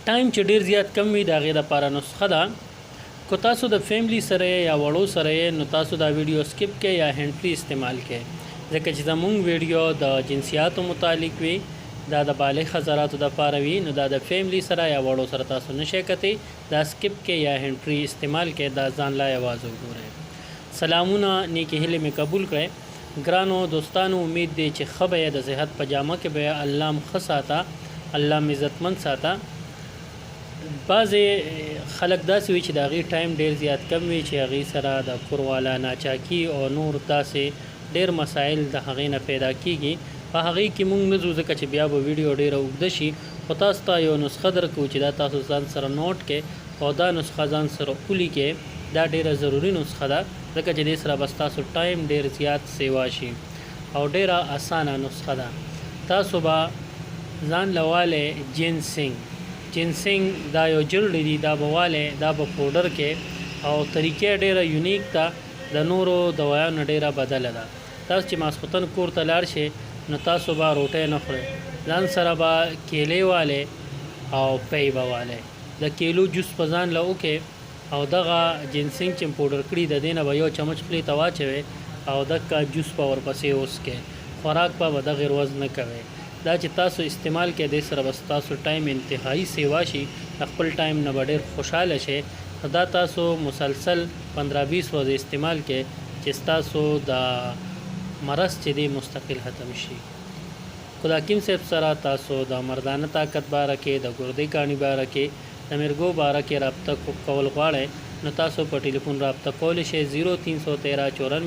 ټایم چې ډیر زیات کم وي د هغې دپاره نسخه ده. که تاسو د فیملی سره یا وړو سره نو تاسو دا ویډیو سکپ کړئ یا هینډ فری استعمال کړئ، ځکه چې زمونږ ویډیو د جنسیاتو متعلق وي، دا د بالغ حضراتو دپاره وي، نو دا د فیملی سره یا وړو سره تاسو نشئ کتی. دا سکپ کړئ یا هینډ فری استعمال کړئ، دا ځان لا یوازې وګورئ. سلامونه، نیکې هیلې مې قبول کړئ. ګرانو دوستانو، امید دی چې ښه به یې د صحت په جامه کې به یې الله م ښه ساته، الله م عزتمند ساته. بعضې خلک داسې وي چې د هغې ټایم ډېر زیات کم وي چې هغې سره د کوروالا ناچاکي او نور داسې ډېر مسایل د هغې نه پیدا کیږي. په هغې کې موږ نه ځو ځکه چې بیا به ویډیو ډېره اوږده شي، خو تاسو ته یو نسخه درکوو چې دا تاسو ځان سره نوټ کړئ او دا نسخه ځان سره ولیکئ. دا ډېره ضروري نسخه ده ځکه چې دې سره بس تاسو ټایم ډېر زیات سیوا شي او ډېره اسانه نسخه ده. تاسو به ځان له والی جنسنګ دا یو جلډې دي، دا به والی، دا به پوډر کې او طریقې ډېره یونیک ده، د نورو دوایانو ډېره بدله ده. تاسو چې ماسخوتن کور ته لاړ شئ نو تاسو به روټۍ نه خورئ، ځان سره به کیلې والی او پی به والی، د کیلو جوس په ځان له وکئ او دغه جنسنګ چې پوډر کړي د دې نه به یو چمچ خولې ته واچوئ او دغه جوس به ورپسې وڅکئ، خوراک به دغې روز نه کوئ. دا چې تاسو استعمال کړئ دې سره بس تاسو ټایم انتهایی سیوا شي، د خپل ټایم نه به ډېر خوشحاله شئ. دا تاسو مسلسل 15-20 ورځې استعمال کړئ چې ستاسو د مرض چې دی مستقل ختم شي. خدا حکیم صاحب سره تاسو د مردانه طاقت باره کې، د ګردې کاڼي باره کې، د مرګو باره کې رابطه کول غواړئ نو تاسو په ټلیفون رابطه کولی شئ. 0313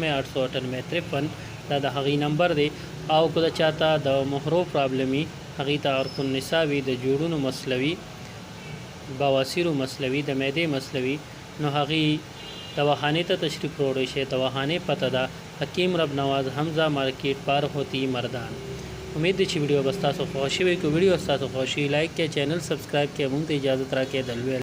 94 898 53 دا د هغې نمبر دی. او که د چاته د مهرو پرابلم وي، هغې ته عرق النساء وي، د جوړونو مسله وي، بواسیرو مسله وي، د معدې مسله وي، نو هغې دواخانې ته تشریف وروړی شئ. دواخانې پته ده حکیم رب نواز حمزه مارکیټ پار ہوتی مردان. امید دی چې ویډیو به ستاسو خوښ شوي. که ویډیو ستاسو خوښ شي لایک کړئ، چینل سبسکرایب کړئ، موږ ته اجازت راکړئ د لوی